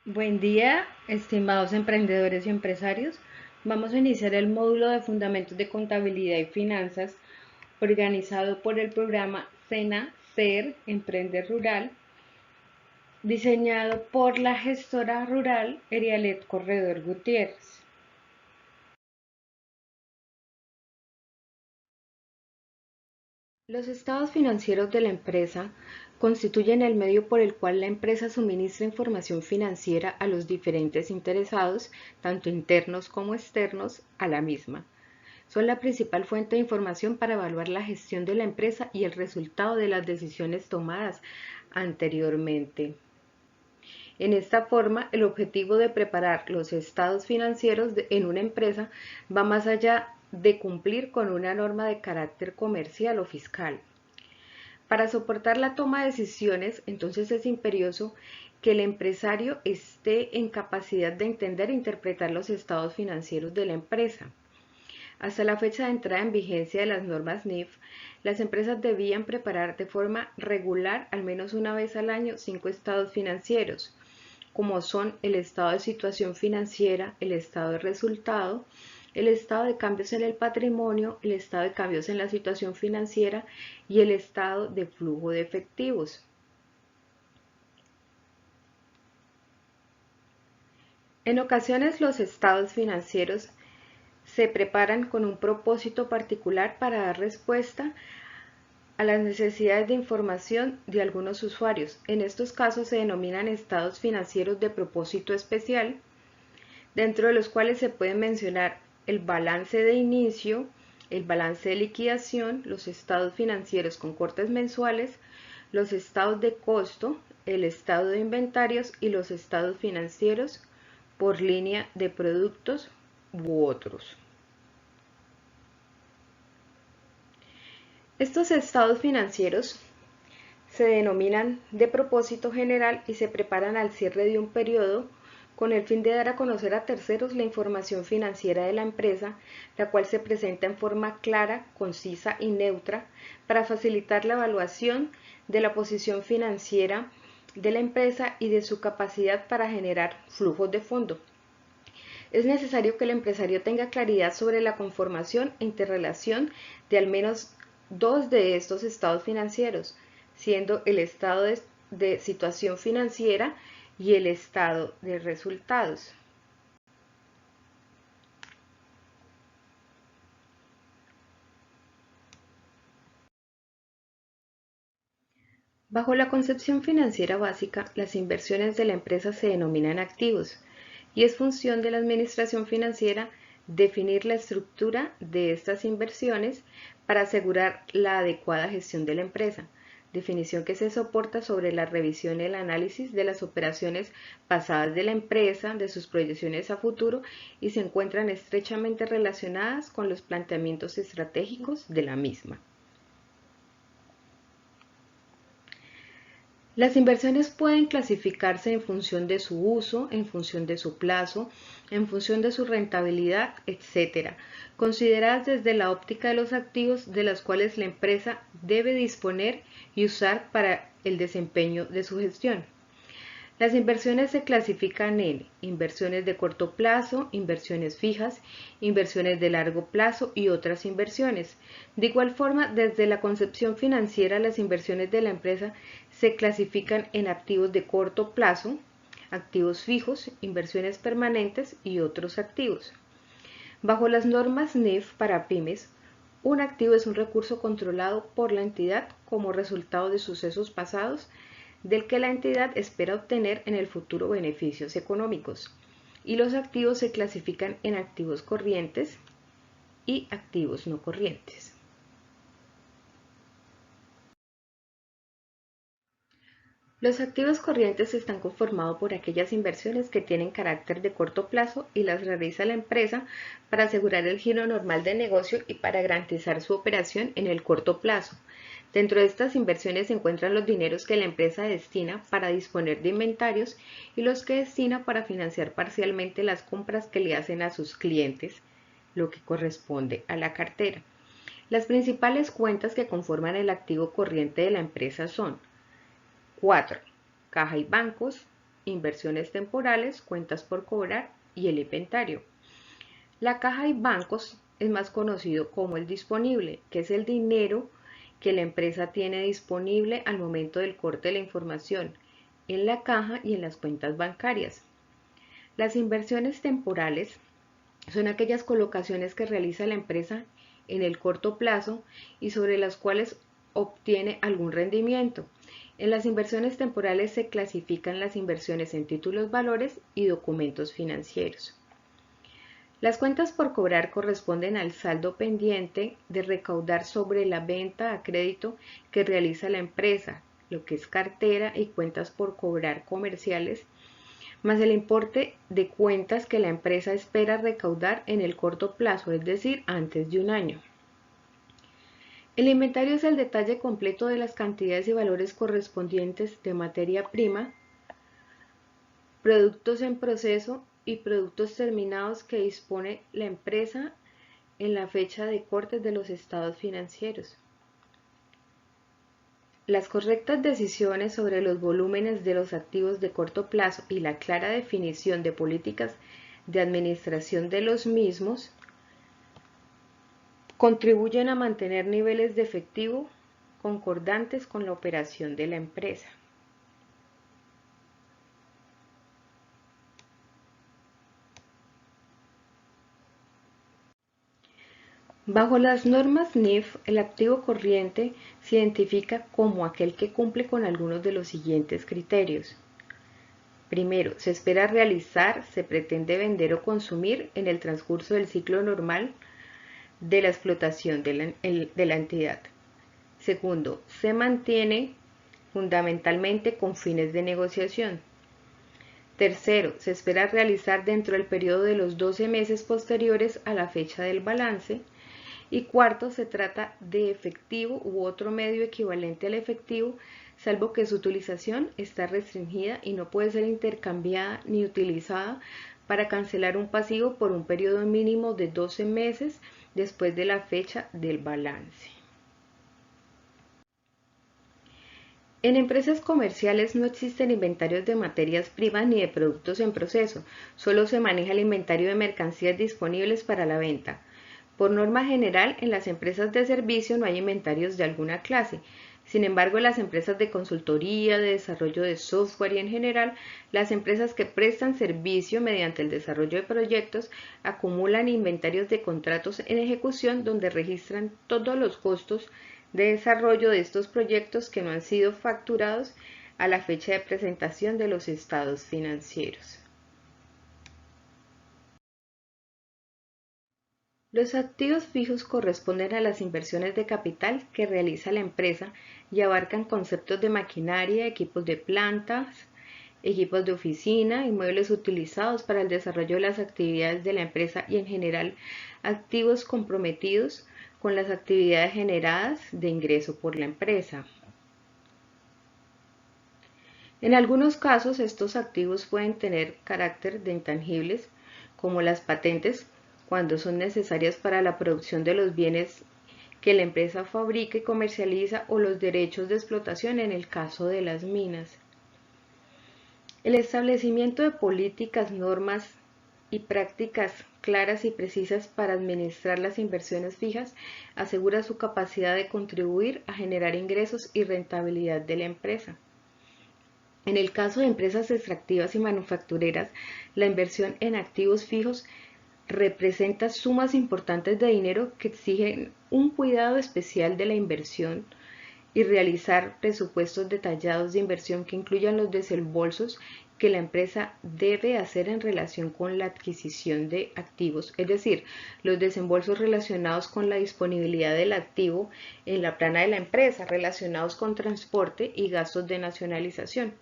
Buen día, estimados emprendedores y empresarios. Vamos a iniciar el módulo de Fundamentos de Contabilidad y Finanzas organizado por el programa SENA SER Emprende Rural, diseñado por la gestora rural Erialet Corredor Gutiérrez. Los estados financieros de la empresa constituyen el medio por el cual la empresa suministra información financiera a los diferentes interesados, tanto internos como externos, a la misma. Son la principal fuente de información para evaluar la gestión de la empresa y el resultado de las decisiones tomadas anteriormente. En esta forma, el objetivo de preparar los estados financieros en una empresa va más allá de cumplir con una norma de carácter comercial o fiscal. Para soportar la toma de decisiones, entonces es imperioso que el empresario esté en capacidad de entender e interpretar los estados financieros de la empresa. Hasta la fecha de entrada en vigencia de las normas NIF, las empresas debían preparar de forma regular al menos una vez al año 5 estados financieros, como son el estado de situación financiera, el estado de resultado, el estado de cambios en el patrimonio, el estado de cambios en la situación financiera y el estado de flujo de efectivos. En ocasiones los estados financieros se preparan con un propósito particular para dar respuesta a las necesidades de información de algunos usuarios. En estos casos se denominan estados financieros de propósito especial, dentro de los cuales se pueden mencionar el balance de inicio, el balance de liquidación, los estados financieros con cortes mensuales, los estados de costo, el estado de inventarios y los estados financieros por línea de productos u otros. Estos estados financieros se denominan de propósito general y se preparan al cierre de un periodo con el fin de dar a conocer a terceros la información financiera de la empresa, la cual se presenta en forma clara, concisa y neutra para facilitar la evaluación de la posición financiera de la empresa y de su capacidad para generar flujos de fondo. Es necesario que el empresario tenga claridad sobre la conformación e interrelación de al menos dos de estos estados financieros, siendo el estado de situación financiera y el estado de resultados. Bajo la concepción financiera básica, las inversiones de la empresa se denominan activos y es función de la administración financiera definir la estructura de estas inversiones para asegurar la adecuada gestión de la empresa, definición que se soporta sobre la revisión y el análisis de las operaciones pasadas de la empresa, de sus proyecciones a futuro y se encuentran estrechamente relacionadas con los planteamientos estratégicos de la misma. Las inversiones pueden clasificarse en función de su uso, en función de su plazo, en función de su rentabilidad, etc., consideradas desde la óptica de los activos de los cuales la empresa debe disponer y usar para el desempeño de su gestión. Las inversiones se clasifican en inversiones de corto plazo, inversiones fijas, inversiones de largo plazo y otras inversiones. De igual forma, desde la concepción financiera, las inversiones de la empresa se clasifican en activos de corto plazo, activos fijos, inversiones permanentes y otros activos. Bajo las normas NIF para pymes, un activo es un recurso controlado por la entidad como resultado de sucesos pasados del que la entidad espera obtener en el futuro beneficios económicos. Y los activos se clasifican en activos corrientes y activos no corrientes. Los activos corrientes están conformados por aquellas inversiones que tienen carácter de corto plazo y las realiza la empresa para asegurar el giro normal de negocio y para garantizar su operación en el corto plazo. Dentro de estas inversiones se encuentran los dineros que la empresa destina para disponer de inventarios y los que destina para financiar parcialmente las compras que le hacen a sus clientes, lo que corresponde a la cartera. Las principales cuentas que conforman el activo corriente de la empresa son 4. Caja y bancos. inversiones temporales, cuentas por cobrar y el inventario. La caja y bancos es más conocido como el disponible, que es el dinero que la empresa tiene disponible al momento del corte de la información en la caja y en las cuentas bancarias. Las inversiones temporales son aquellas colocaciones que realiza la empresa en el corto plazo y sobre las cuales obtiene algún rendimiento. En las inversiones temporales se clasifican las inversiones en títulos, valores y documentos financieros. Las cuentas por cobrar corresponden al saldo pendiente de recaudar sobre la venta a crédito que realiza la empresa, lo que es cartera y cuentas por cobrar comerciales, más el importe de cuentas que la empresa espera recaudar en el corto plazo, es decir, antes de un año. El inventario es el detalle completo de las cantidades y valores correspondientes de materia prima, productos en proceso y productos terminados que dispone la empresa en la fecha de corte de los estados financieros. Las correctas decisiones sobre los volúmenes de los activos de corto plazo y la clara definición de políticas de administración de los mismos contribuyen a mantener niveles de efectivo concordantes con la operación de la empresa. Bajo las normas NIF, el activo corriente se identifica como aquel que cumple con algunos de los siguientes criterios. Primero, se espera realizar, se pretende vender o consumir en el transcurso del ciclo normal de la explotación de la entidad. Segundo, se mantiene fundamentalmente con fines de negociación. Tercero, se espera realizar dentro del periodo de los 12 meses posteriores a la fecha del balance. Y cuarto, se trata de efectivo u otro medio equivalente al efectivo, salvo que su utilización está restringida y no puede ser intercambiada ni utilizada para cancelar un pasivo por un periodo mínimo de 12 meses después de la fecha del balance. En empresas comerciales no existen inventarios de materias primas ni de productos en proceso, solo se maneja el inventario de mercancías disponibles para la venta. Por norma general, en las empresas de servicio no hay inventarios de alguna clase. Sin embargo, en las empresas de consultoría, de desarrollo de software y en general, las empresas que prestan servicio mediante el desarrollo de proyectos acumulan inventarios de contratos en ejecución donde registran todos los costos de desarrollo de estos proyectos que no han sido facturados a la fecha de presentación de los estados financieros. Los activos fijos corresponden a las inversiones de capital que realiza la empresa y abarcan conceptos de maquinaria, equipos de plantas, equipos de oficina y muebles utilizados para el desarrollo de las actividades de la empresa y en general activos comprometidos con las actividades generadas de ingreso por la empresa. En algunos casos estos activos pueden tener carácter de intangibles como las patentes cuando son necesarias para la producción de los bienes que la empresa fabrica y comercializa o los derechos de explotación en el caso de las minas. El establecimiento de políticas, normas y prácticas claras y precisas para administrar las inversiones fijas asegura su capacidad de contribuir a generar ingresos y rentabilidad de la empresa. En el caso de empresas extractivas y manufactureras, la inversión en activos fijos representa sumas importantes de dinero que exigen un cuidado especial de la inversión y realizar presupuestos detallados de inversión que incluyan los desembolsos que la empresa debe hacer en relación con la adquisición de activos, es decir, los desembolsos relacionados con la disponibilidad del activo en la plana de la empresa, relacionados con transporte y gastos de nacionalización,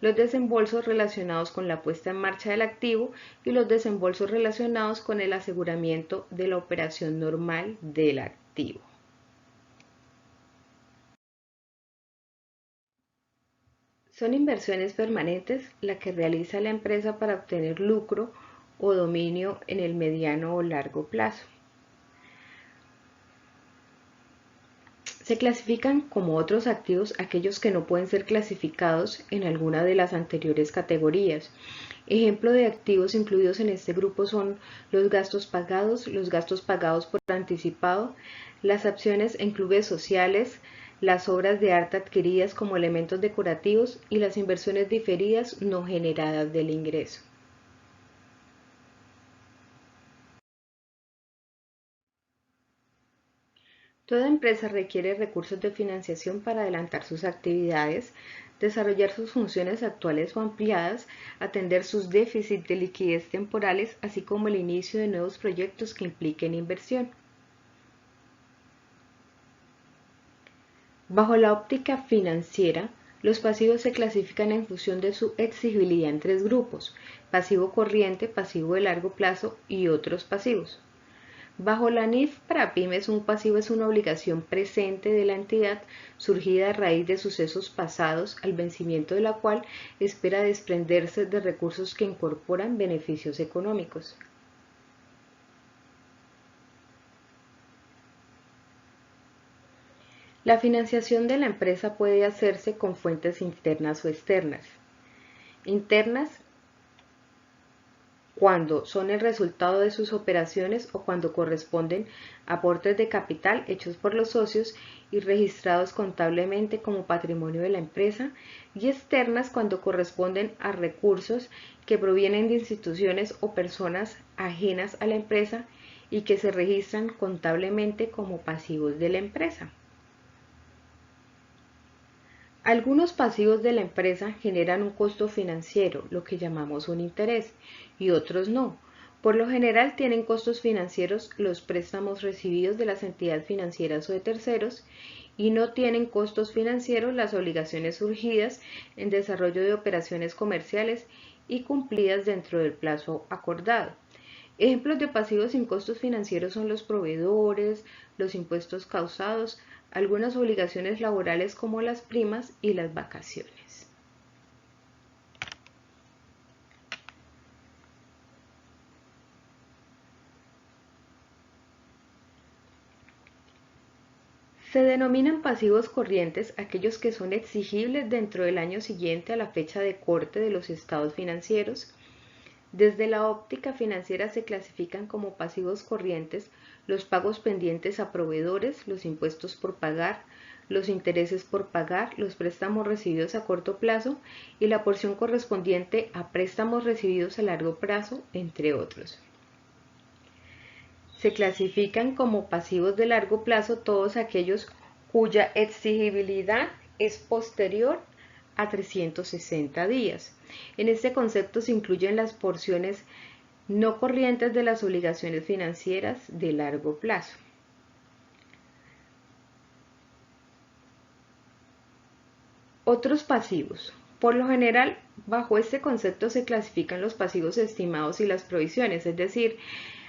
los desembolsos relacionados con la puesta en marcha del activo y los desembolsos relacionados con el aseguramiento de la operación normal del activo. Son inversiones permanentes las que realiza la empresa para obtener lucro o dominio en el mediano o largo plazo. Se clasifican como otros activos aquellos que no pueden ser clasificados en alguna de las anteriores categorías. Ejemplo de activos incluidos en este grupo son los gastos pagados por anticipado, las acciones en clubes sociales, las obras de arte adquiridas como elementos decorativos y las inversiones diferidas no generadas del ingreso. Toda empresa requiere recursos de financiación para adelantar sus actividades, desarrollar sus funciones actuales o ampliadas, atender sus déficits de liquidez temporales, así como el inicio de nuevos proyectos que impliquen inversión. Bajo la óptica financiera, los pasivos se clasifican en función de su exigibilidad en tres grupos: pasivo corriente, pasivo de largo plazo y otros pasivos. Bajo la NIF para pymes, un pasivo es una obligación presente de la entidad surgida a raíz de sucesos pasados, al vencimiento de la cual espera desprenderse de recursos que incorporan beneficios económicos. La financiación de la empresa puede hacerse con fuentes internas o externas. Internas, cuando son el resultado de sus operaciones o cuando corresponden a aportes de capital hechos por los socios y registrados contablemente como patrimonio de la empresa, y externas cuando corresponden a recursos que provienen de instituciones o personas ajenas a la empresa y que se registran contablemente como pasivos de la empresa. Algunos pasivos de la empresa generan un costo financiero, lo que llamamos un interés, y otros no. Por lo general tienen costos financieros los préstamos recibidos de las entidades financieras o de terceros, y no tienen costos financieros las obligaciones surgidas en desarrollo de operaciones comerciales y cumplidas dentro del plazo acordado. Ejemplos de pasivos sin costos financieros son los proveedores, los impuestos causados, algunas obligaciones laborales como las primas y las vacaciones. Se denominan pasivos corrientes aquellos que son exigibles dentro del año siguiente a la fecha de corte de los estados financieros. Desde la óptica financiera se clasifican como pasivos corrientes los pagos pendientes a proveedores, los impuestos por pagar, los intereses por pagar, los préstamos recibidos a corto plazo y la porción correspondiente a préstamos recibidos a largo plazo, entre otros. Se clasifican como pasivos de largo plazo todos aquellos cuya exigibilidad es posterior a 360 días. En este concepto se incluyen las porciones no corrientes de las obligaciones financieras de largo plazo. Otros pasivos. Por lo general, bajo este concepto se clasifican los pasivos estimados y las provisiones, es decir,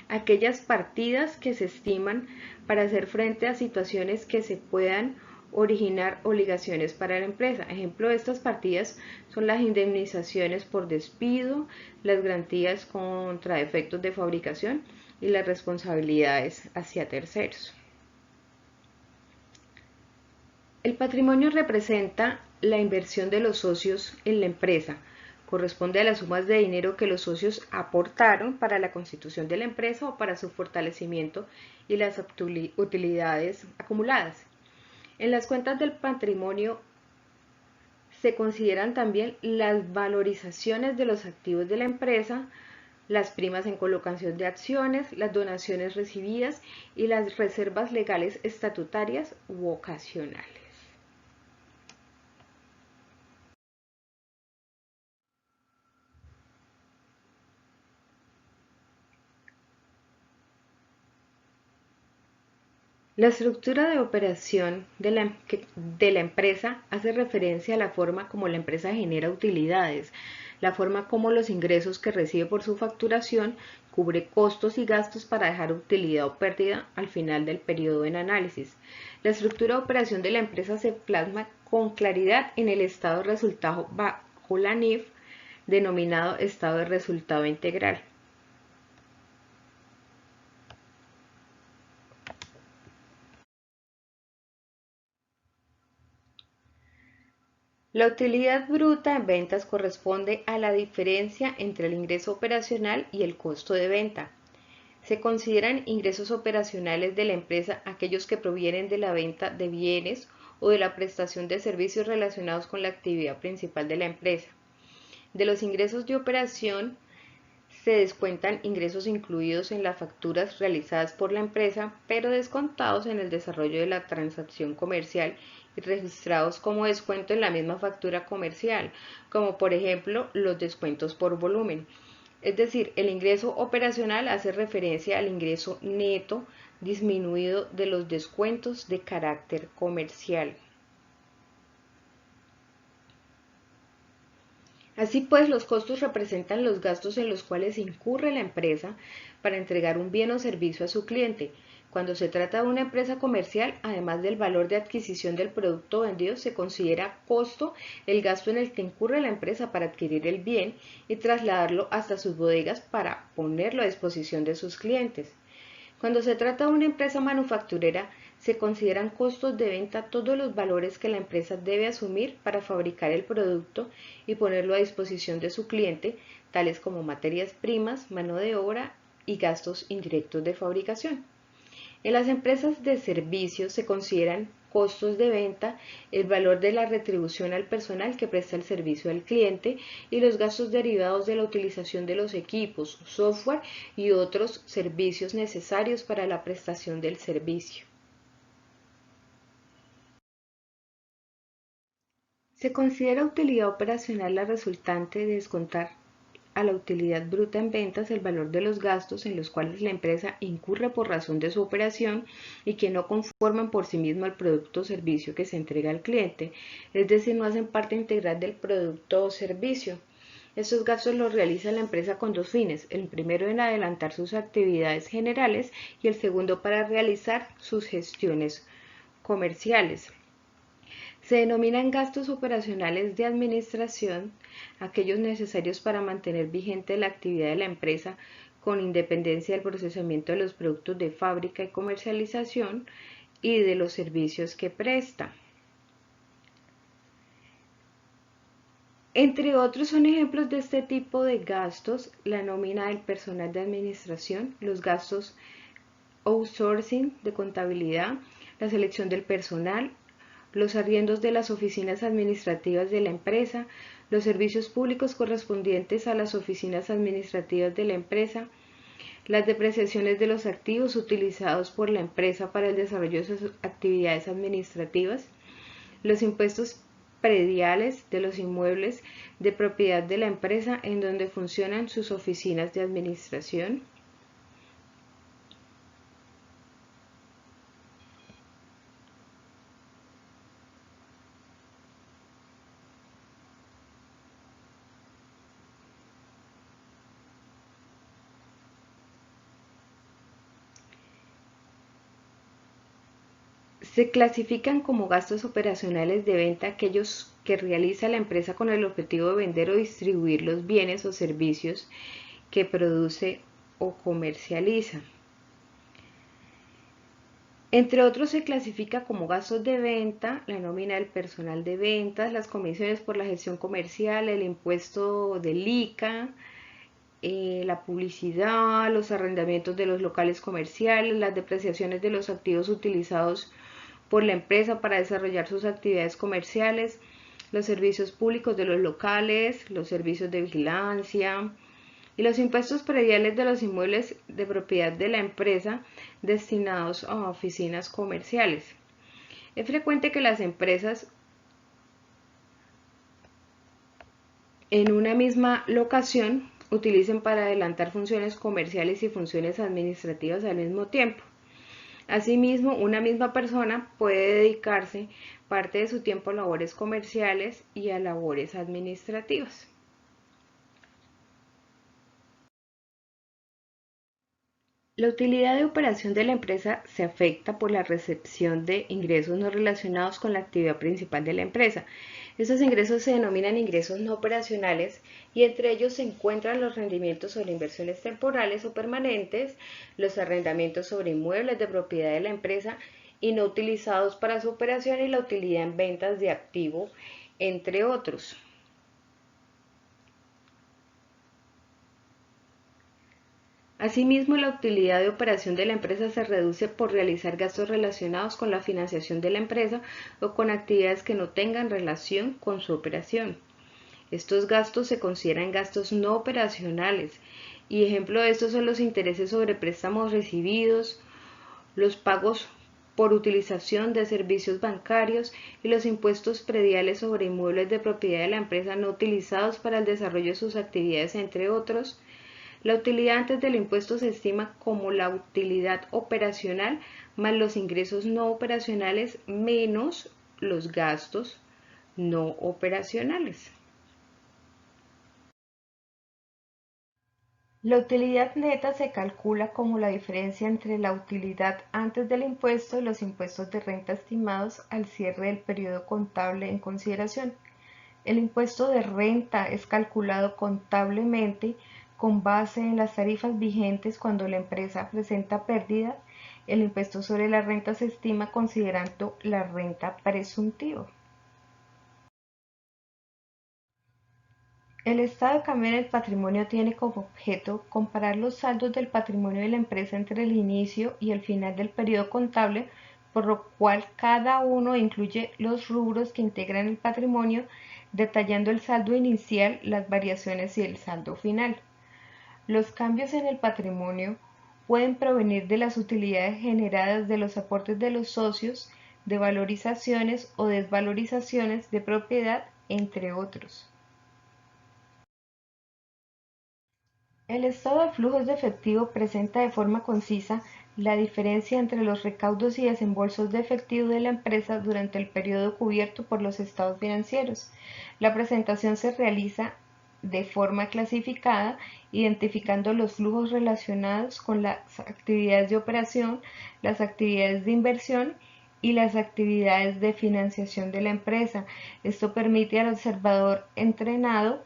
aquellas partidas que se estiman para hacer frente a situaciones que se puedan originar obligaciones para la empresa. Ejemplo de estas partidas son las indemnizaciones por despido, las garantías contra defectos de fabricación y las responsabilidades hacia terceros. El patrimonio representa la inversión de los socios en la empresa. Corresponde a las sumas de dinero que los socios aportaron para la constitución de la empresa o para su fortalecimiento y las utilidades acumuladas. En las cuentas del patrimonio se consideran también las valorizaciones de los activos de la empresa, las primas en colocación de acciones, las donaciones recibidas y las reservas legales estatutarias u ocasionales. La estructura de operación de la empresa hace referencia a la forma como la empresa genera utilidades, la forma como los ingresos que recibe por su facturación cubre costos y gastos para dejar utilidad o pérdida al final del periodo en análisis. La estructura de operación de la empresa se plasma con claridad en el estado de resultado bajo la NIF, denominado estado de resultado integral. La utilidad bruta en ventas corresponde a la diferencia entre el ingreso operacional y el costo de venta. Se consideran ingresos operacionales de la empresa aquellos que provienen de la venta de bienes o de la prestación de servicios relacionados con la actividad principal de la empresa. De los ingresos de operación se descuentan ingresos incluidos en las facturas realizadas por la empresa, pero descontados en el desarrollo de la transacción comercial y registrados como descuento en la misma factura comercial, como por ejemplo los descuentos por volumen. Es decir, el ingreso operacional hace referencia al ingreso neto disminuido de los descuentos de carácter comercial. Así pues, los costos representan los gastos en los cuales incurre la empresa para entregar un bien o servicio a su cliente. Cuando se trata de una empresa comercial, además del valor de adquisición del producto vendido, se considera costo el gasto en el que incurre la empresa para adquirir el bien y trasladarlo hasta sus bodegas para ponerlo a disposición de sus clientes. Cuando se trata de una empresa manufacturera, se consideran costos de venta todos los valores que la empresa debe asumir para fabricar el producto y ponerlo a disposición de su cliente, tales como materias primas, mano de obra y gastos indirectos de fabricación. En las empresas de servicios se consideran costos de venta, el valor de la retribución al personal que presta el servicio al cliente y los gastos derivados de la utilización de los equipos, software y otros servicios necesarios para la prestación del servicio. Se considera utilidad operacional la resultante de descontar a la utilidad bruta en ventas el valor de los gastos en los cuales la empresa incurre por razón de su operación y que no conforman por sí mismo el producto o servicio que se entrega al cliente, es decir, no hacen parte integral del producto o servicio. Estos gastos los realiza la empresa con dos fines, el primero en adelantar sus actividades generales y el segundo para realizar sus gestiones comerciales. Se denominan gastos operacionales de administración aquellos necesarios para mantener vigente la actividad de la empresa con independencia del procesamiento de los productos de fábrica y comercialización y de los servicios que presta. Entre otros son ejemplos de este tipo de gastos la nómina del personal de administración, los gastos outsourcing de contabilidad, la selección del personal, los arriendos de las oficinas administrativas de la empresa, los servicios públicos correspondientes a las oficinas administrativas de la empresa, las depreciaciones de los activos utilizados por la empresa para el desarrollo de sus actividades administrativas, los impuestos prediales de los inmuebles de propiedad de la empresa en donde funcionan sus oficinas de administración, se clasifican como gastos operacionales de venta aquellos que realiza la empresa con el objetivo de vender o distribuir los bienes o servicios que produce o comercializa. Entre otros se clasifica como gastos de venta, la nómina del personal de ventas, las comisiones por la gestión comercial, el impuesto del ICA, la publicidad, los arrendamientos de los locales comerciales, las depreciaciones de los activos utilizados por la empresa para desarrollar sus actividades comerciales, los servicios públicos de los locales, los servicios de vigilancia y los impuestos prediales de los inmuebles de propiedad de la empresa destinados a oficinas comerciales. Es frecuente que las empresas en una misma locación utilicen para adelantar funciones comerciales y funciones administrativas al mismo tiempo. Asimismo, una misma persona puede dedicarse parte de su tiempo a labores comerciales y a labores administrativas. La utilidad de operación de la empresa se afecta por la recepción de ingresos no relacionados con la actividad principal de la empresa. Estos ingresos se denominan ingresos no operacionales y entre ellos se encuentran los rendimientos sobre inversiones temporales o permanentes, los arrendamientos sobre inmuebles de propiedad de la empresa y no utilizados para su operación y la utilidad en ventas de activo entre otros. Asimismo, la utilidad de operación de la empresa se reduce por realizar gastos relacionados con la financiación de la empresa o con actividades que no tengan relación con su operación. Estos gastos se consideran gastos no operacionales y ejemplo de estos son los intereses sobre préstamos recibidos, los pagos por utilización de servicios bancarios y los impuestos prediales sobre inmuebles de propiedad de la empresa no utilizados para el desarrollo de sus actividades, entre otros. La utilidad antes del impuesto se estima como la utilidad operacional más los ingresos no operacionales menos los gastos no operacionales. La utilidad neta se calcula como la diferencia entre la utilidad antes del impuesto y los impuestos de renta estimados al cierre del periodo contable en consideración. El impuesto de renta es calculado contablemente con base en las tarifas vigentes cuando la empresa presenta pérdida. El impuesto sobre la renta se estima considerando la renta presuntiva. El estado de cambio en el patrimonio tiene como objeto comparar los saldos del patrimonio de la empresa entre el inicio y el final del periodo contable, por lo cual cada uno incluye los rubros que integran el patrimonio, detallando el saldo inicial, las variaciones y el saldo final. Los cambios en el patrimonio pueden provenir de las utilidades generadas de los aportes de los socios, de valorizaciones o desvalorizaciones de propiedad, entre otros. El estado de flujos de efectivo presenta de forma concisa la diferencia entre los recaudos y desembolsos de efectivo de la empresa durante el periodo cubierto por los estados financieros. La presentación se realiza de forma clasificada, identificando los flujos relacionados con las actividades de operación, las actividades de inversión y las actividades de financiación de la empresa. Esto permite al observador entrenado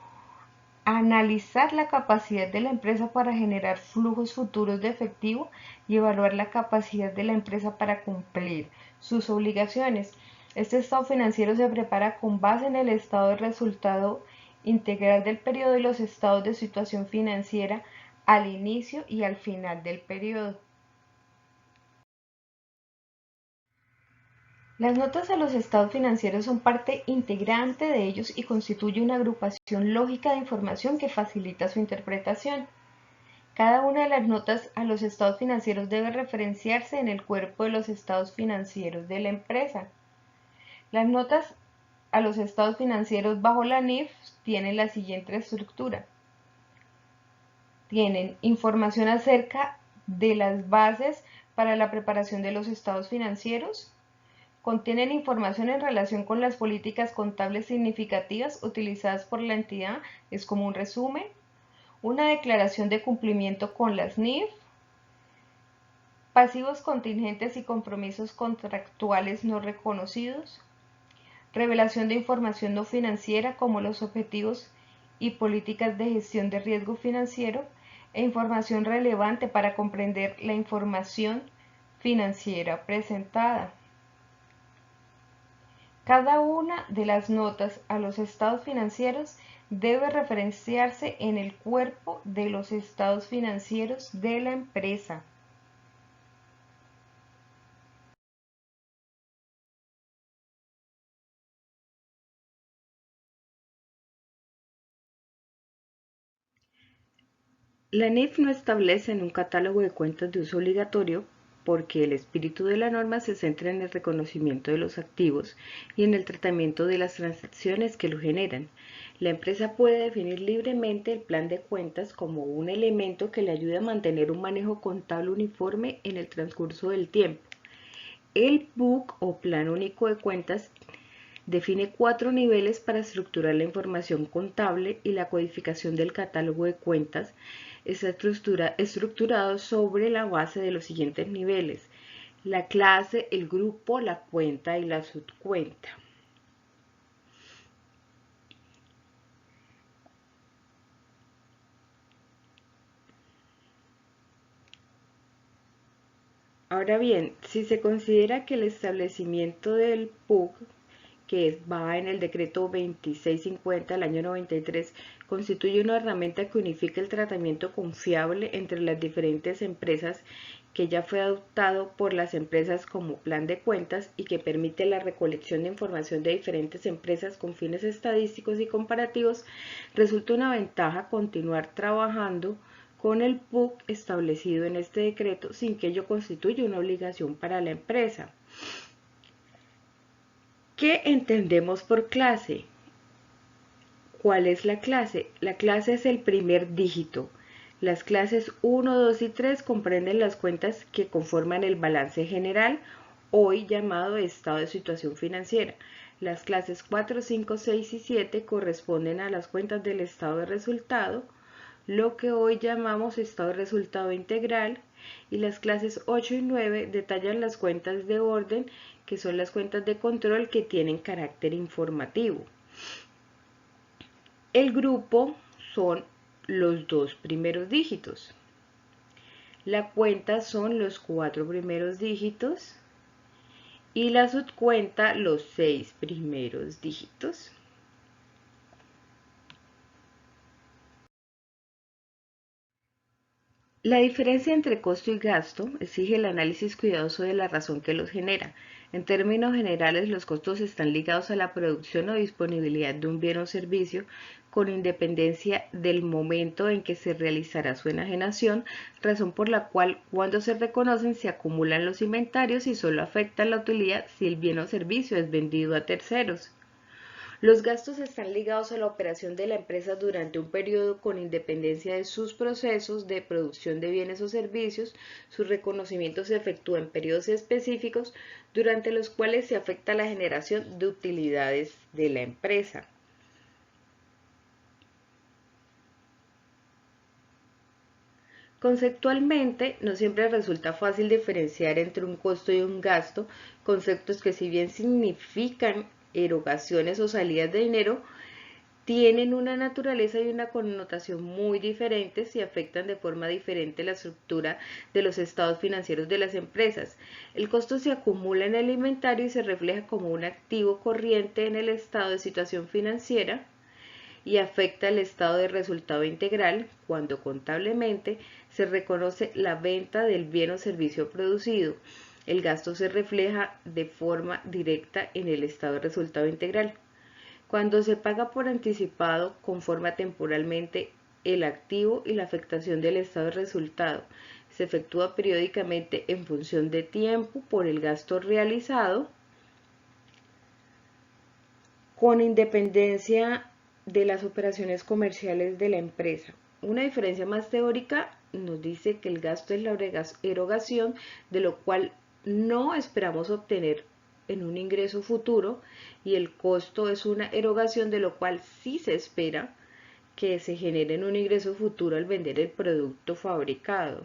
analizar la capacidad de la empresa para generar flujos futuros de efectivo y evaluar la capacidad de la empresa para cumplir sus obligaciones. Este estado financiero se prepara con base en el estado de resultado integral del periodo y los estados de situación financiera al inicio y al final del periodo. Las notas a los estados financieros son parte integrante de ellos y constituye una agrupación lógica de información que facilita su interpretación. Cada una de las notas a los estados financieros debe referenciarse en el cuerpo de los estados financieros de la empresa. Las notas a los estados financieros bajo la NIF tienen la siguiente estructura. Tienen información acerca de las bases para la preparación de los estados financieros. Contienen información en relación con las políticas contables significativas utilizadas por la entidad, es como un resumen. Una declaración de cumplimiento con las NIF, pasivos contingentes y compromisos contractuales no reconocidos, revelación de información no financiera como los objetivos y políticas de gestión de riesgo financiero e información relevante para comprender la información financiera presentada. Cada una de las notas a los estados financieros debe referenciarse en el cuerpo de los estados financieros de la empresa. La NIF no establece en un catálogo de cuentas de uso obligatorio porque el espíritu de la norma se centra en el reconocimiento de los activos y en el tratamiento de las transacciones que lo generan. La empresa puede definir libremente el plan de cuentas como un elemento que le ayude a mantener un manejo contable uniforme en el transcurso del tiempo. El BUC o Plan Único de Cuentas define 4 niveles para estructurar la información contable y la codificación del catálogo de cuentas está estructurado sobre la base de los siguientes niveles: la clase, el grupo, la cuenta y la subcuenta. Ahora bien, si se considera que el establecimiento del PUC que va en el decreto 2650 del año 93, constituye una herramienta que unifica el tratamiento confiable entre las diferentes empresas, que ya fue adoptado por las empresas como plan de cuentas y que permite la recolección de información de diferentes empresas con fines estadísticos y comparativos. Resulta una ventaja continuar trabajando con el PUC establecido en este decreto sin que ello constituya una obligación para la empresa. ¿Qué entendemos por clase? ¿Cuál es la clase? La clase es el primer dígito. Las clases 1, 2 y 3 comprenden las cuentas que conforman el balance general, hoy llamado estado de situación financiera. Las clases 4, 5, 6 y 7 corresponden a las cuentas del estado de resultado, lo que hoy llamamos estado de resultado integral, y las clases 8 y 9 detallan las cuentas de orden, que son las cuentas de control que tienen carácter informativo. El grupo son los 2 primeros dígitos. La cuenta son los 4 primeros dígitos y la subcuenta los 6 primeros dígitos. La diferencia entre costo y gasto exige el análisis cuidadoso de la razón que los genera. En términos generales, los costos están ligados a la producción o disponibilidad de un bien o servicio, con independencia del momento en que se realizará su enajenación, razón por la cual, cuando se reconocen, se acumulan los inventarios y solo afectan la utilidad si el bien o servicio es vendido a terceros. Los gastos están ligados a la operación de la empresa durante un periodo con independencia de sus procesos de producción de bienes o servicios. Su reconocimiento se efectúa en periodos específicos durante los cuales se afecta la generación de utilidades de la empresa. Conceptualmente, no siempre resulta fácil diferenciar entre un costo y un gasto, conceptos que, si bien significan erogaciones o salidas de dinero, tienen una naturaleza y una connotación muy diferentes y afectan de forma diferente la estructura de los estados financieros de las empresas. El costo se acumula en el inventario y se refleja como un activo corriente en el estado de situación financiera, y afecta el estado de resultado integral cuando contablemente se reconoce la venta del bien o servicio producido. El gasto se refleja de forma directa en el estado de resultado integral. Cuando se paga por anticipado, conforma temporalmente el activo y la afectación del estado de resultado. Se efectúa periódicamente en función de tiempo por el gasto realizado, con independencia de las operaciones comerciales de la empresa. Una diferencia más teórica nos dice que el gasto es la erogación de lo cual no esperamos obtener en un ingreso futuro, y el costo es una erogación de lo cual sí se espera que se genere en un ingreso futuro al vender el producto fabricado.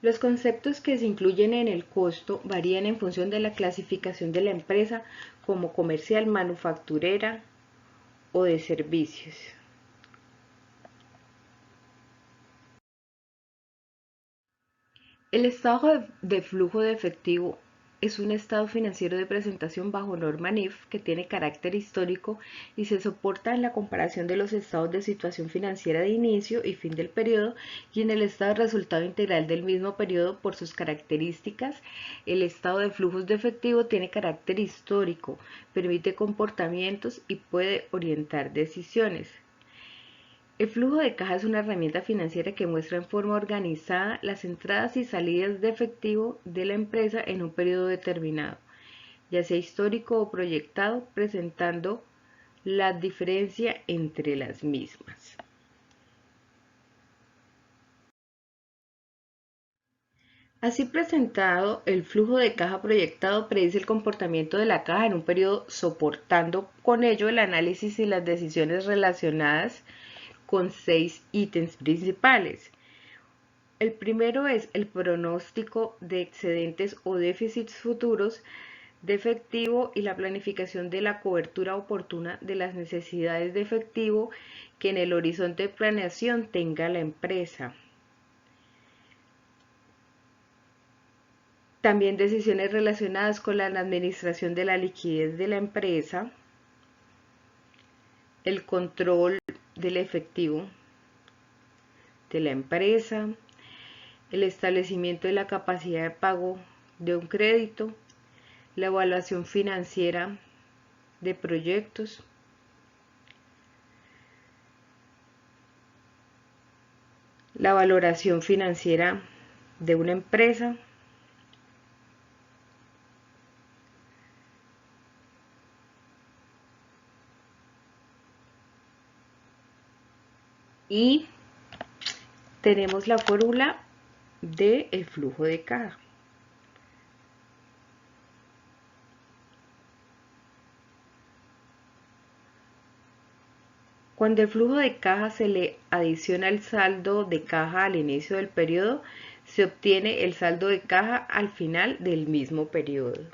Los conceptos que se incluyen en el costo varían en función de la clasificación de la empresa como comercial, manufacturera o de servicios. El estado de flujo de efectivo es un estado financiero de presentación bajo norma NIF que tiene carácter histórico y se soporta en la comparación de los estados de situación financiera de inicio y fin del periodo y en el estado de resultado integral del mismo periodo. Por sus características, el estado de flujos de efectivo tiene carácter histórico, permite comportamientos y puede orientar decisiones. El flujo de caja es una herramienta financiera que muestra en forma organizada las entradas y salidas de efectivo de la empresa en un periodo determinado, ya sea histórico o proyectado, presentando la diferencia entre las mismas. Así presentado, el flujo de caja proyectado predice el comportamiento de la caja en un periodo, soportando con ello el análisis y las decisiones relacionadas con 6 ítems principales. El primero es el pronóstico de excedentes o déficits futuros de efectivo y la planificación de la cobertura oportuna de las necesidades de efectivo que en el horizonte de planeación tenga la empresa. También decisiones relacionadas con la administración de la liquidez de la empresa, el control del efectivo de la empresa, el establecimiento de la capacidad de pago de un crédito, la evaluación financiera de proyectos, la valoración financiera de una empresa, y tenemos la fórmula del flujo de caja. Cuando el flujo de caja se le adiciona el saldo de caja al inicio del periodo, se obtiene el saldo de caja al final del mismo periodo.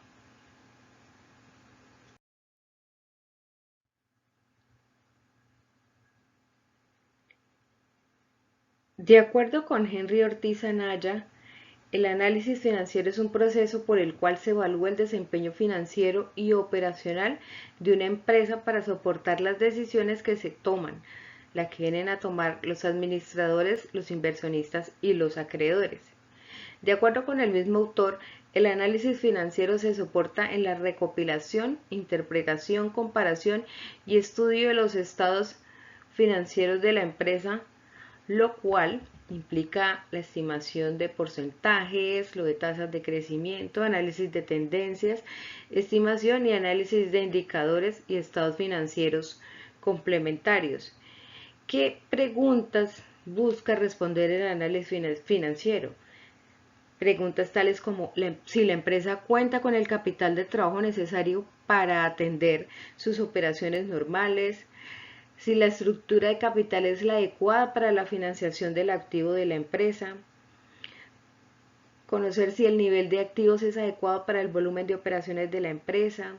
De acuerdo con Henry Ortiz Anaya, el análisis financiero es un proceso por el cual se evalúa el desempeño financiero y operacional de una empresa para soportar las decisiones que se toman, la que vienen a tomar los administradores, los inversionistas y los acreedores. De acuerdo con el mismo autor, el análisis financiero se soporta en la recopilación, interpretación, comparación y estudio de los estados financieros de la empresa, lo cual implica la estimación de porcentajes, lo de tasas de crecimiento, análisis de tendencias, estimación y análisis de indicadores y estados financieros complementarios. ¿Qué preguntas busca responder el análisis financiero? Preguntas tales como si la empresa cuenta con el capital de trabajo necesario para atender sus operaciones normales, si la estructura de capital es la adecuada para la financiación del activo de la empresa, conocer si el nivel de activos es adecuado para el volumen de operaciones de la empresa,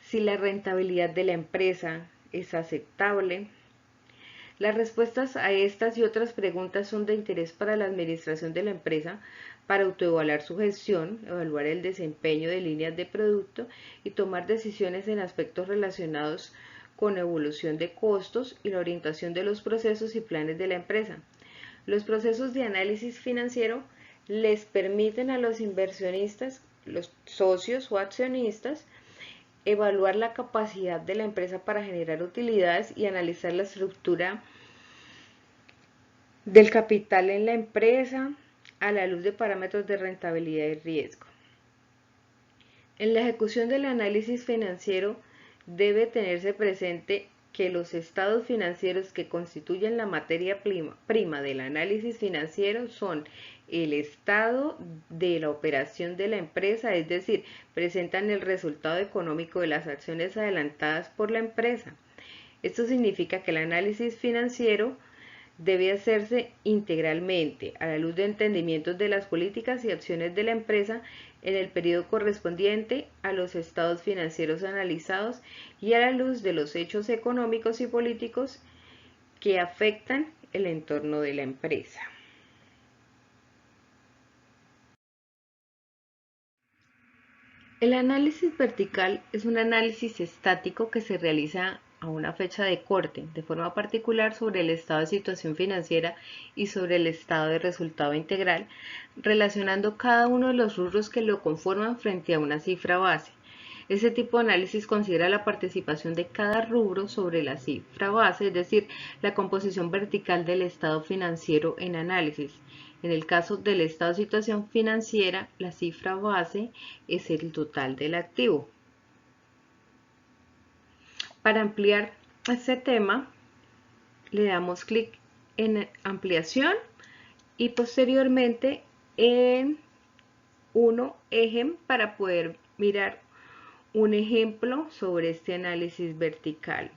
si la rentabilidad de la empresa es aceptable. Las respuestas a estas y otras preguntas son de interés para la administración de la empresa para autoevaluar su gestión, evaluar el desempeño de líneas de producto y tomar decisiones en aspectos relacionados con evolución de costos y la orientación de los procesos y planes de la empresa. Los procesos de análisis financiero les permiten a los inversionistas, los socios o accionistas, evaluar la capacidad de la empresa para generar utilidades y analizar la estructura del capital en la empresa a la luz de parámetros de rentabilidad y riesgo. En la ejecución del análisis financiero debe tenerse presente que los estados financieros que constituyen la materia prima del análisis financiero son el estado de la operación de la empresa, es decir, presentan el resultado económico de las acciones adelantadas por la empresa. Esto significa que el análisis financiero debe hacerse integralmente a la luz de entendimientos de las políticas y acciones de la empresa en el periodo correspondiente a los estados financieros analizados y a la luz de los hechos económicos y políticos que afectan el entorno de la empresa. El análisis vertical es un análisis estático que se realiza a una fecha de corte, de forma particular sobre el estado de situación financiera y sobre el estado de resultado integral, relacionando cada uno de los rubros que lo conforman frente a una cifra base. Este tipo de análisis considera la participación de cada rubro sobre la cifra base, es decir, la composición vertical del estado financiero en análisis. En el caso del estado de situación financiera, la cifra base es el total del activo. Para ampliar este tema, le damos clic en ampliación y posteriormente en eje para poder mirar un ejemplo sobre este análisis vertical.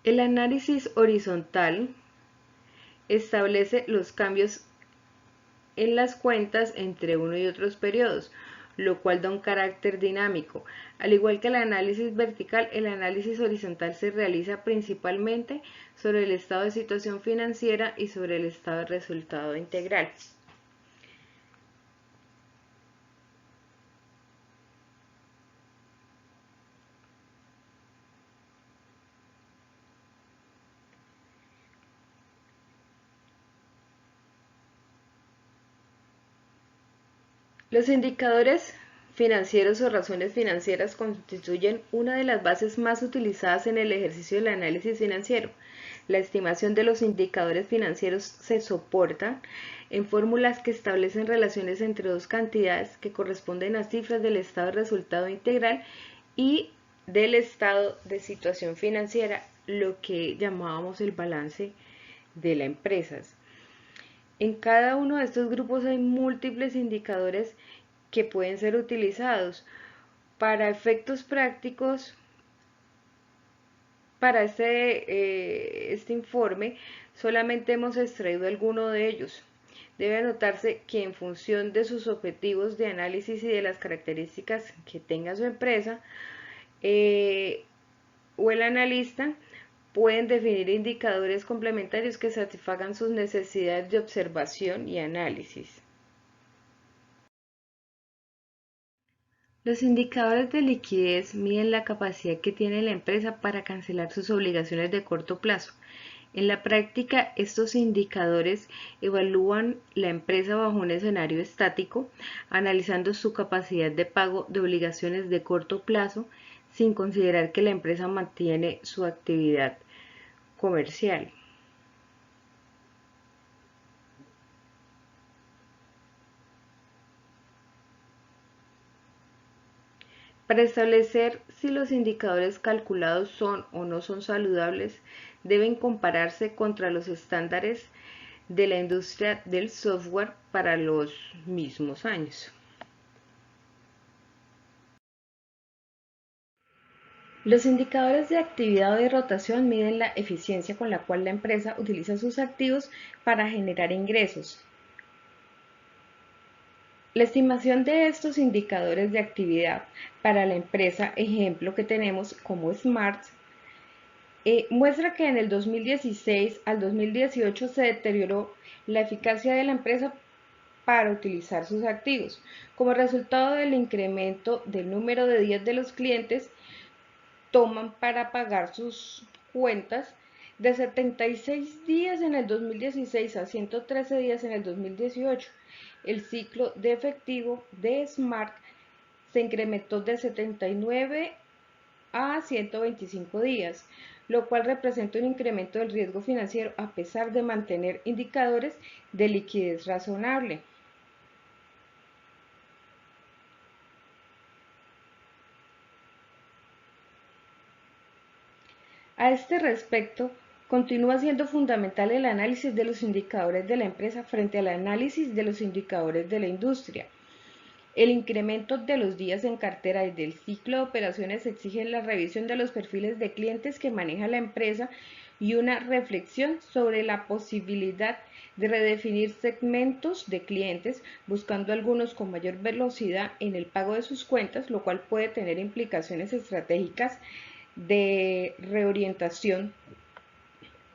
El análisis horizontal establece los cambios en las cuentas entre uno y otros periodos, lo cual da un carácter dinámico. Al igual que el análisis vertical, el análisis horizontal se realiza principalmente sobre el estado de situación financiera y sobre el estado de resultado integral. Los indicadores financieros o razones financieras constituyen una de las bases más utilizadas en el ejercicio del análisis financiero. La estimación de los indicadores financieros se soporta en fórmulas que establecen relaciones entre dos cantidades que corresponden a cifras del estado de resultado integral y del estado de situación financiera, lo que llamábamos el balance de la empresa. En cada uno de estos grupos hay múltiples indicadores que pueden ser utilizados. Para efectos prácticos, para este informe, solamente hemos extraído alguno de ellos. Debe anotarse que en función de sus objetivos de análisis y de las características que tenga su empresa, o el analista pueden definir indicadores complementarios que satisfagan sus necesidades de observación y análisis. Los indicadores de liquidez miden la capacidad que tiene la empresa para cancelar sus obligaciones de corto plazo. En la práctica, estos indicadores evalúan la empresa bajo un escenario estático, analizando su capacidad de pago de obligaciones de corto plazo, sin considerar que la empresa mantiene su actividad comercial. Para establecer si los indicadores calculados son o no son saludables, deben compararse contra los estándares de la industria del software para los mismos años. Los indicadores de actividad o de rotación miden la eficiencia con la cual la empresa utiliza sus activos para generar ingresos. La estimación de estos indicadores de actividad para la empresa, ejemplo que tenemos como SMART, muestra que en el 2016 al 2018 se deterioró la eficacia de la empresa para utilizar sus activos. Como resultado del incremento del número de días de los clientes toman para pagar sus cuentas, de 76 días en el 2016 a 113 días en el 2018. El ciclo de efectivo de Smart se incrementó de 79 a 125 días, lo cual representa un incremento del riesgo financiero a pesar de mantener indicadores de liquidez razonable. A este respecto, continúa siendo fundamental el análisis de los indicadores de la empresa frente al análisis de los indicadores de la industria. El incremento de los días en cartera y del ciclo de operaciones exige la revisión de los perfiles de clientes que maneja la empresa y una reflexión sobre la posibilidad de redefinir segmentos de clientes, buscando algunos con mayor velocidad en el pago de sus cuentas, lo cual puede tener implicaciones estratégicas de reorientación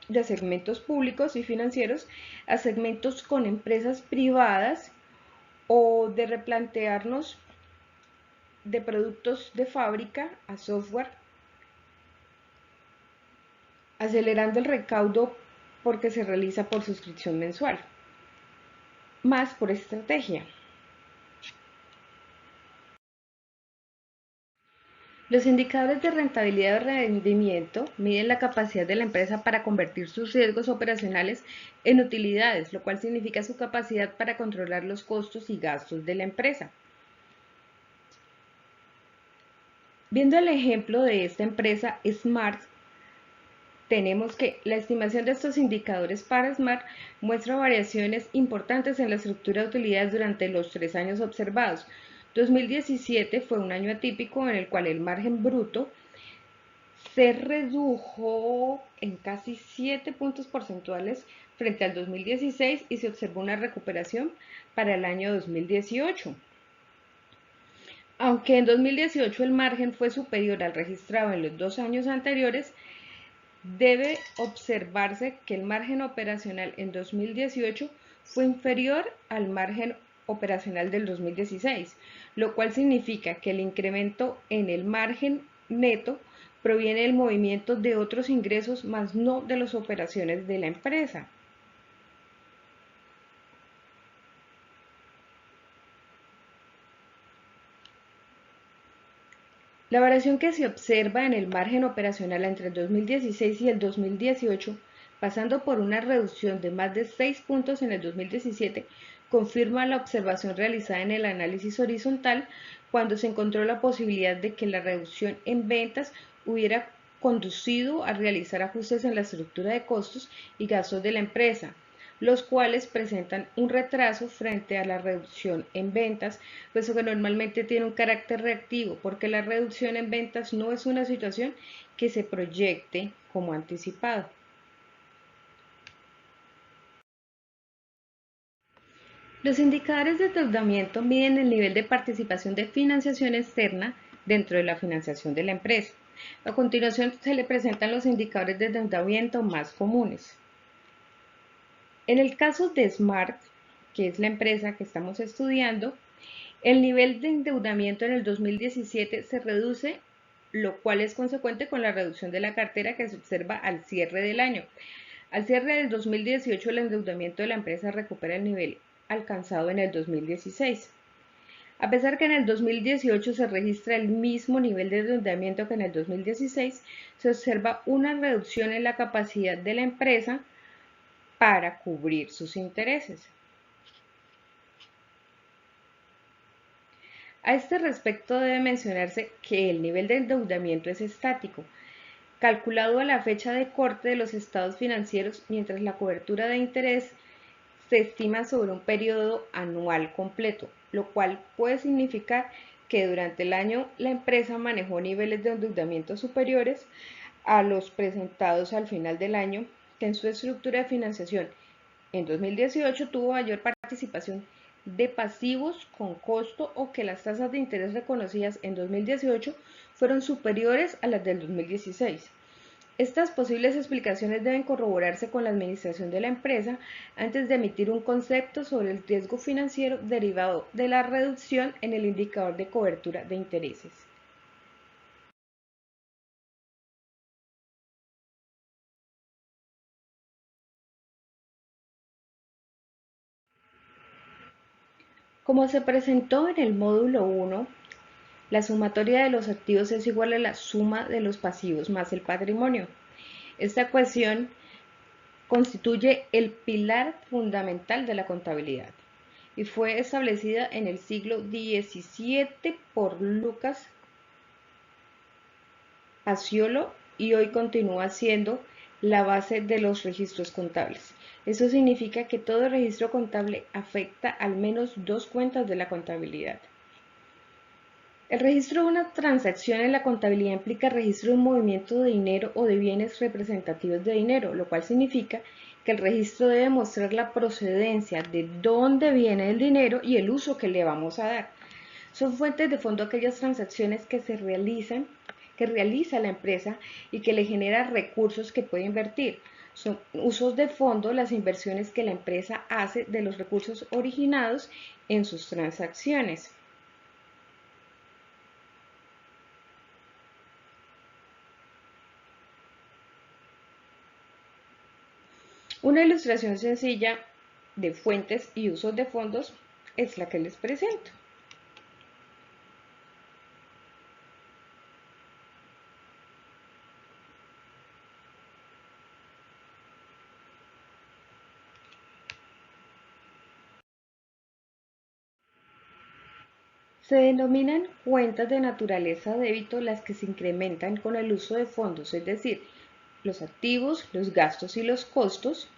de segmentos públicos y financieros a segmentos con empresas privadas o de replantearnos de productos de fábrica a software, acelerando el recaudo porque se realiza por suscripción mensual, más por estrategia. Los indicadores de rentabilidad o rendimiento miden la capacidad de la empresa para convertir sus riesgos operacionales en utilidades, lo cual significa su capacidad para controlar los costos y gastos de la empresa. Viendo el ejemplo de esta empresa Smart, tenemos que la estimación de estos indicadores para Smart muestra variaciones importantes en la estructura de utilidades durante los 3 años observados. 2017 fue un año atípico en el cual el margen bruto se redujo en casi 7 puntos porcentuales frente al 2016 y se observó una recuperación para el año 2018. Aunque en 2018 el margen fue superior al registrado en los 2 años anteriores, debe observarse que el margen operacional en 2018 fue inferior al margen operacional del 2016, lo cual significa que el incremento en el margen neto proviene del movimiento de otros ingresos más no de las operaciones de la empresa. La variación que se observa en el margen operacional entre el 2016 y el 2018, pasando por una reducción de más de 6 puntos en el 2017, confirma la observación realizada en el análisis horizontal cuando se encontró la posibilidad de que la reducción en ventas hubiera conducido a realizar ajustes en la estructura de costos y gastos de la empresa, los cuales presentan un retraso frente a la reducción en ventas, puesto que normalmente tiene un carácter reactivo, porque la reducción en ventas no es una situación que se proyecte como anticipado. Los indicadores de endeudamiento miden el nivel de participación de financiación externa dentro de la financiación de la empresa. A continuación se le presentan los indicadores de endeudamiento más comunes. En el caso de Smart, que es la empresa que estamos estudiando, el nivel de endeudamiento en el 2017 se reduce, lo cual es consecuente con la reducción de la cartera que se observa al cierre del año. Al cierre del 2018, el endeudamiento de la empresa recupera el nivel alcanzado en el 2016. A pesar que en el 2018 se registra el mismo nivel de endeudamiento que en el 2016, se observa una reducción en la capacidad de la empresa para cubrir sus intereses. A este respecto debe mencionarse que el nivel de endeudamiento es estático, calculado a la fecha de corte de los estados financieros, mientras la cobertura de interés se estima sobre un periodo anual completo, lo cual puede significar que durante el año la empresa manejó niveles de endeudamiento superiores a los presentados al final del año, que en su estructura de financiación en 2018 tuvo mayor participación de pasivos con costo o que las tasas de interés reconocidas en 2018 fueron superiores a las del 2016. Estas posibles explicaciones deben corroborarse con la administración de la empresa antes de emitir un concepto sobre el riesgo financiero derivado de la reducción en el indicador de cobertura de intereses. Como se presentó en el módulo 1, la sumatoria de los activos es igual a la suma de los pasivos más el patrimonio. Esta ecuación constituye el pilar fundamental de la contabilidad y fue establecida en el siglo XVII por Lucas Paciolo y hoy continúa siendo la base de los registros contables. Eso significa que todo registro contable afecta al menos dos cuentas de la contabilidad. El registro de una transacción en la contabilidad implica registro de un movimiento de dinero o de bienes representativos de dinero, lo cual significa que el registro debe mostrar la procedencia de dónde viene el dinero y el uso que le vamos a dar. Son fuentes de fondo aquellas transacciones que realiza la empresa y que le genera recursos que puede invertir. Son usos de fondo las inversiones que la empresa hace de los recursos originados en sus transacciones. Una ilustración sencilla de fuentes y usos de fondos es la que les presento. Se denominan cuentas de naturaleza débito las que se incrementan con el uso de fondos, es decir, los activos, los gastos y los costos,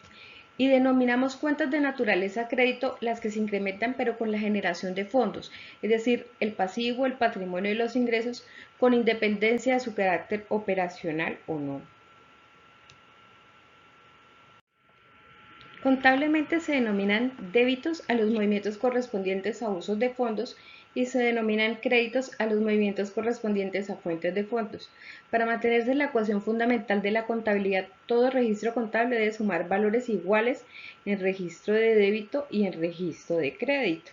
y denominamos cuentas de naturaleza crédito las que se incrementan pero con la generación de fondos, es decir, el pasivo, el patrimonio y los ingresos con independencia de su carácter operacional o no. Contablemente se denominan débitos a los movimientos correspondientes a usos de fondos y se denominan créditos a los movimientos correspondientes a fuentes de fondos. Para mantenerse la ecuación fundamental de la contabilidad, todo registro contable debe sumar valores iguales en registro de débito y en registro de crédito.